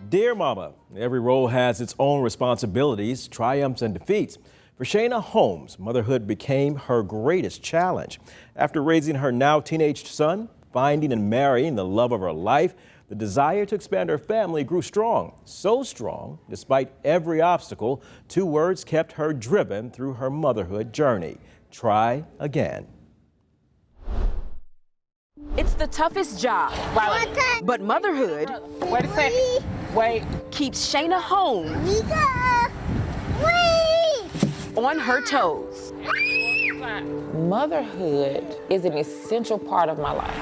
Dear Mama, every role has its own responsibilities, triumphs and defeats. For Shayna Holmes, motherhood became her greatest challenge. After raising her now teenage son, finding and marrying the love of her life, the desire to expand her family grew strong. So strong, despite every obstacle, two words kept her driven through her motherhood journey: try again. It's the toughest job, but motherhood Wait a second. Wait. keeps Shayna Holmes on her toes. Motherhood is an essential part of my life.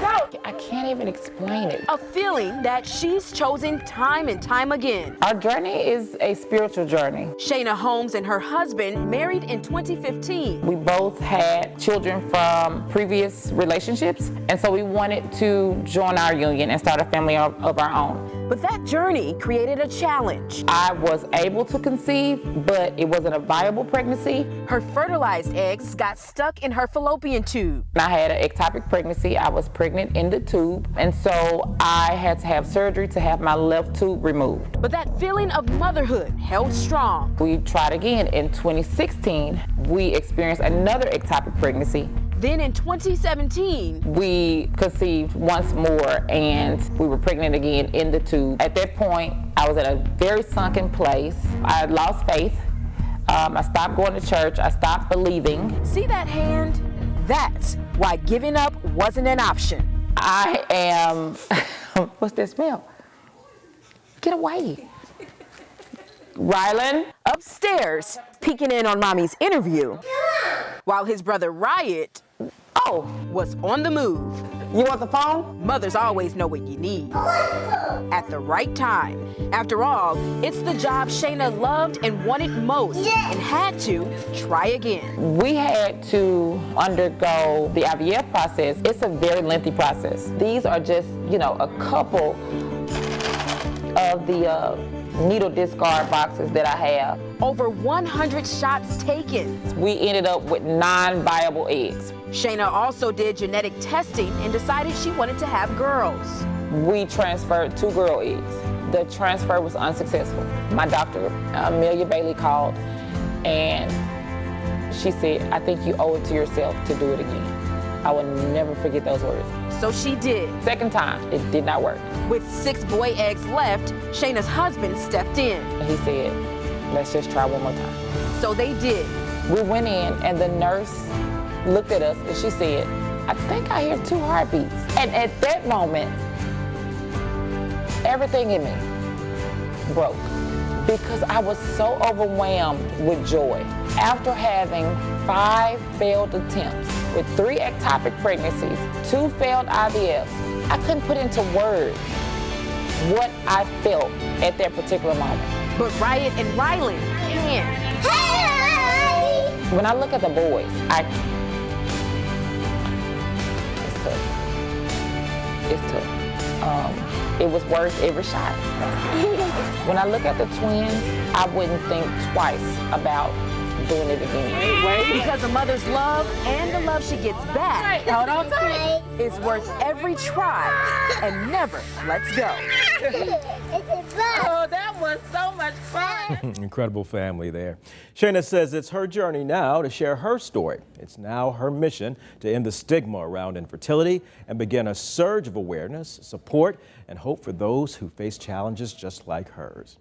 I can't even explain it. A feeling that she's chosen time and time again. Our journey is a spiritual journey. Shayna Holmes and her husband married in 2015. We both had children from previous relationships, and so we wanted to join our union and start a family of our own. But that journey created a challenge. I was able to conceive, but it wasn't a viable pregnancy. Her fertilized eggs got stuck in her fallopian tube. I had an ectopic pregnancy. I was pregnant in the tube, and so I had to have surgery to have my left tube removed. But that feeling of motherhood held strong. We tried again. In 2016, we experienced another ectopic pregnancy. Then in 2017, We conceived once more, and we were pregnant again in the tube. At that point, I was at a very sunken place. I had lost faith. I stopped going to church. I stopped believing. see that hand? That's why giving up wasn't an option. I am, what's that smell? Get away. Rylan? Upstairs, peeking in on mommy's interview, while his brother Riot Oh, was on the move. you want the phone? Mothers always know what you need at the right time. After all, it's the job Shayna loved and wanted most and had to try again. We had to undergo the IVF process. It's a very lengthy process. These are just, a couple of the needle discard boxes that I have. Over 100 shots taken. We ended up with 9 viable eggs. Shayna also did genetic testing and decided she wanted to have girls. We transferred 2 girl eggs. The transfer was unsuccessful. My doctor, Amelia Bailey, called and she said, "I think you owe it to yourself to do it again." I will never forget those words. So she did. Second time, it did not work. With 6 boy eggs left, Shayna's husband stepped in. He said, "Let's just try one more time." So they did. We went in and the nurse looked at us and she said, "I think I hear 2 heartbeats." And at that moment, everything in me broke because I was so overwhelmed with joy. After having 5 failed attempts with 3 ectopic pregnancies, 2 failed IVFs, I couldn't put into words what I felt at that particular moment. But Riot and Rylan can. When I look at the boys, it's tough. It was worth every shot. When I look at the twins, I wouldn't think twice about doing it again. Because a mother's love and the love she gets back is worth every try and never lets go. Oh, that was so much fun. Incredible family there. Shayna says it's her journey now to share her story. It's now her mission to end the stigma around infertility and begin a surge of awareness, support, and hope for those who face challenges just like hers.